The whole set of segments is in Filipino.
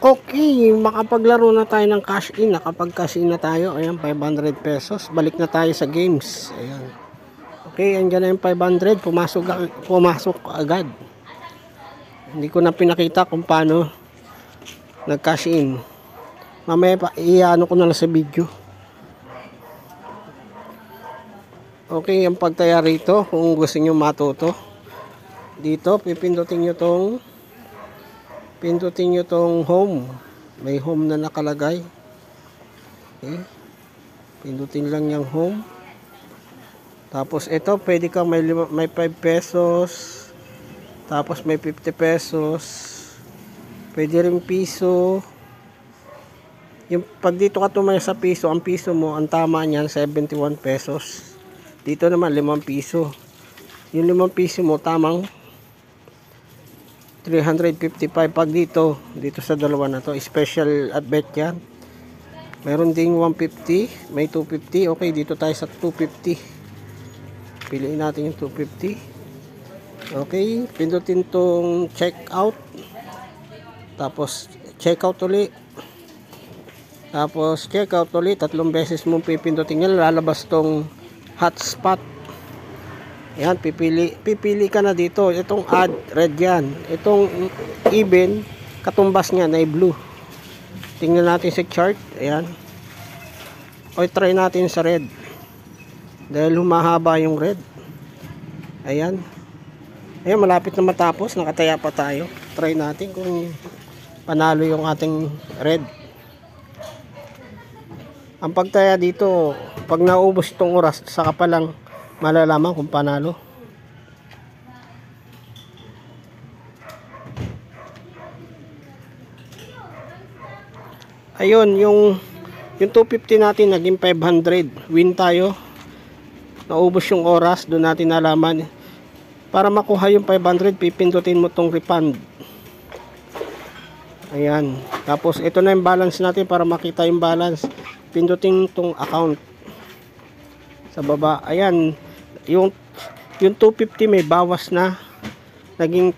Okay, makapaglaro na tayo ng cash in. Nakapag-cash in na tayo. Ayan, 500 pesos. Balik na tayo sa games. Ayan. Okay, andyan na yung 500. Pumasok agad. Hindi ko na pinakita kung paano nag-cash in. Mamaya pa, i-ano ko na lang sa video. Okay, ang pagtaya rito, kung gusto nyo matuto. Dito, pindutin nyo tong home. May home na nakalagay. Okay. Pindutin lang yung home. Tapos ito, pwede kang may 5 pesos. Tapos may 50 pesos. Pwede rin piso. Yung pag dito ka tumaya sa piso, ang piso mo, ang tama niyan 71 pesos. Dito naman 5 piso. Yung 5 piso mo tamang 355. Pag dito sa dalawa na to, special at bet yan. Meron ding 150, may 250. Okay, dito tayo sa 250. Piliin natin yung 250. Okay, pindutin tong check out. Tapos check out ulit. Tapos check out ulit. 3 beses mong pipindutin yan. Lalabas tong hotspot. Yan, pipili ka na dito. Itong add, red yan. Itong even, katumbas niya na blue. Tingnan natin sa chart. Ayan. O try natin sa red. Dahil humahaba yung red. Ayan. Ayan, malapit na matapos. Nakataya pa tayo. Try natin kung panalo yung ating red. Ang pagtaya dito, pag naubos itong oras, saka pa lang malalaman kung panalo. Ayun, yung 250 natin naging 500. Win tayo. Naubos yung oras, doon natin nalaman. Para makuha yung 500, pipindutin mo tong refund. Ayan. Tapos ito na yung balance natin para makita yung balance. Pindutin tong account sa baba. Ayan. Yung 250 may bawas na, naging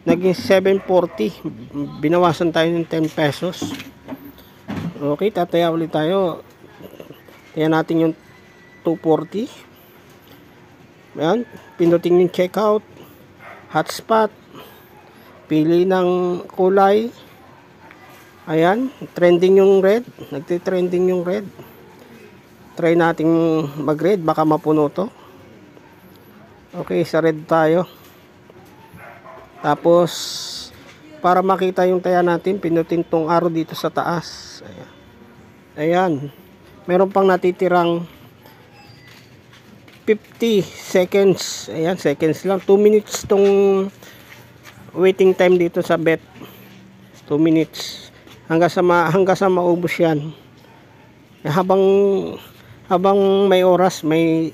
740. Binawasan tayo ng 10 pesos. Okay, tataya ulit tayo. Taya natin yung 240. Ayan, pindutin yung checkout, hotspot, pili ng kulay. Ayan, trending yung red. Nagtitrending yung red. Try nating mag-red, baka mapuno to. Okay, sa red tayo. Tapos para makita yung taya natin, pinutin tong arrow dito sa taas. Ayan. Meron pang natitirang 50 seconds. Ayan, seconds lang. 2 minutes tong waiting time dito sa bet. 2 minutes. Hanggang sa maubos yan. Habang may oras, may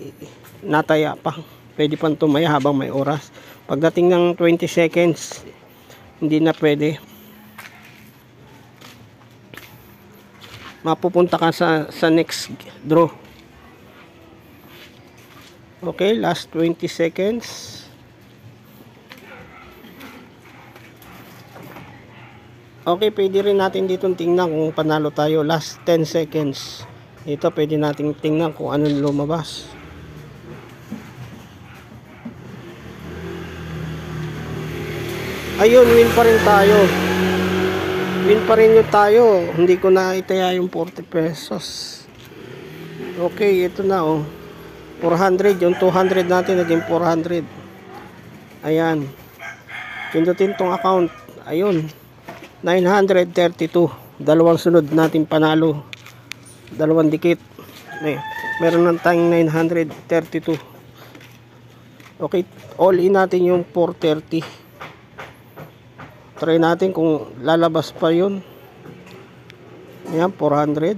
nataya pa. Pwede pang tumaya habang may oras. Pagdating ng 20 seconds, hindi na pwede. Mapupunta ka sa next draw. Okay, last 20 seconds. Okay, pwede rin natin dito tingnan kung panalo tayo. Last 10 seconds. Ito pwede natin tingnan kung ano lumabas. Ayun, win pa rin tayo. Win pa rin yung tayo. Hindi ko na itaya yung 40 pesos. Okay, ito na oh. 400, yung 200 natin naging 400. Ayan. Pindutin tong account. Ayun. 932. Dalawang sunod natin panalo. Dalawang dikit. Meron lang tayong 932. Okay, all in natin yung 430. Try natin kung lalabas pa yun. Ayan, 400.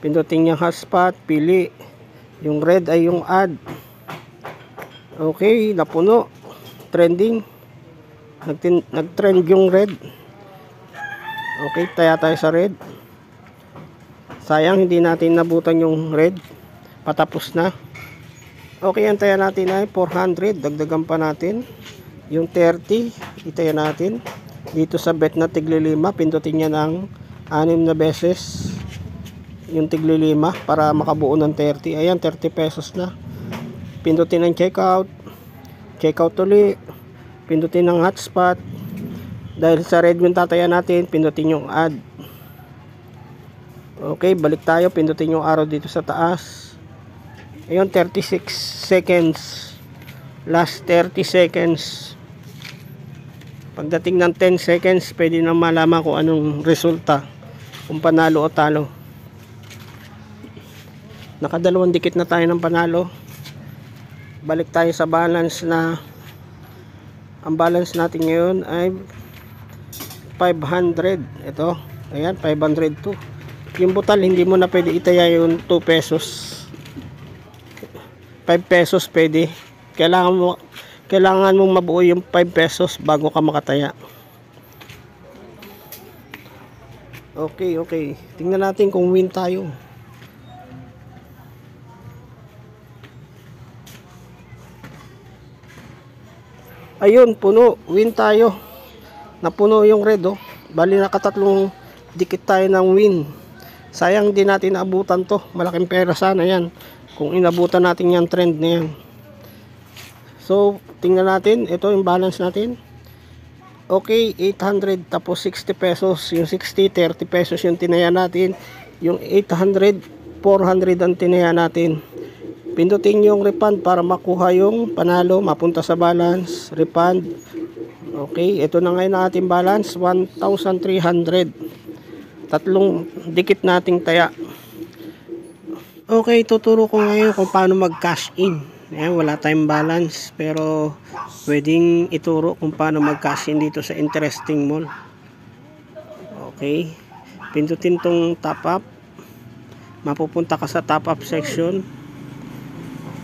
Pindutin yung hotspot, pili. Yung red ay yung add. Okay, napuno. Trending. Nag-trend yung red. Okay, taya tayo sa red. Sayang hindi natin nabutan yung red. Patapos na. Okay, ang taya natin ay 400. Dagdagan pa natin. Yung 30, itaya natin. dito sa bet na tigli-5, pindutin niya ng 6 na beses yung tigli-5 para makabuo ng 30. Ayan, 30 pesos na. Pindutin ng checkout uli, pindutin ng hotspot. Dahil sa red yung tataya natin, pindutin yung add. Okay, balik tayo, pindutin yung arrow dito sa taas. Ayun, 36 seconds, last 30 seconds. Pagdating ng 10 seconds, pwede na malaman kung anong resulta, kung panalo o talo. Nakadalawang dikit na tayo ng panalo. Balik tayo sa balance na ang balance natin ngayon ay 500. Ito, ayan, 502. Yung butal hindi mo na pwede itaya yung 2 pesos. 5 pesos pwede. Kailangan mong mabuo yung 5 pesos bago ka makataya. Okay. Tingnan natin kung win tayo. Ayun, puno. Win tayo. Napuno yung red, oh. Bali nakatatlong dikit tayo ng win. Sayang din natin naabutan to. Malaking pera sana yan kung inabutan natin yung trend na yan. So, tingnan natin. Ito yung balance natin. Okay, 800 tapos 60 pesos. Yung 60, 30 pesos yung tinaya natin. Yung 800, 400 ang tinaya natin. Pindutin yung refund para makuha yung panalo, mapunta sa balance, refund. Okay, ito na ngayon ang ating balance, 1,300. Tatlong dikit nating taya. Okay, tuturo ko ngayon kung paano mag-cash in. Ayan, wala tayong balance, pero pwedeng ituro kung paano mag-cash in dito sa Interesting Mall. Okay, pindutin tong top up. Mapupunta ka sa top up section.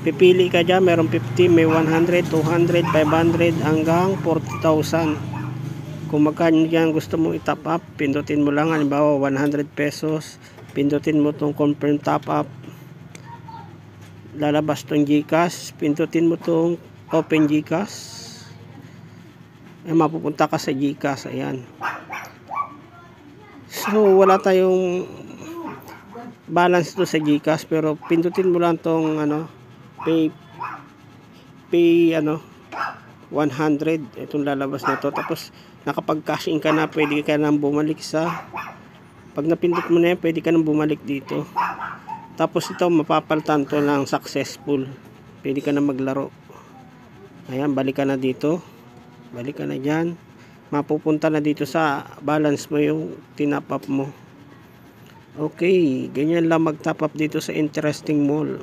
Pipili ka dyan, meron 50, may 100, 200, 500 hanggang 40,000. Kung magkano dyan gusto mo i-top up, pindutin mo lang, halimbawa 100 pesos, pindutin mo tong confirm top up, lalabas tong GCash, pindutin mo tong open GCash, mapupunta ka sa GCash. Ayan, so wala tayong balance to sa GCash, pero pindutin mo lang tong pay 100, itong lalabas na to. Tapos nakapag-cash in ka na, pwede ka nang bumalik sa, pag napindot mo na yan, pwede ka nang bumalik dito. Tapos ito, mapapalitan to ng successful, pwede ka na maglaro. Ayan, balik ka na dito, balik ka na dyan, mapupunta na dito sa balance mo yung tinap up mo. Okay, ganyan lang mag-top up dito sa Interesting Mall.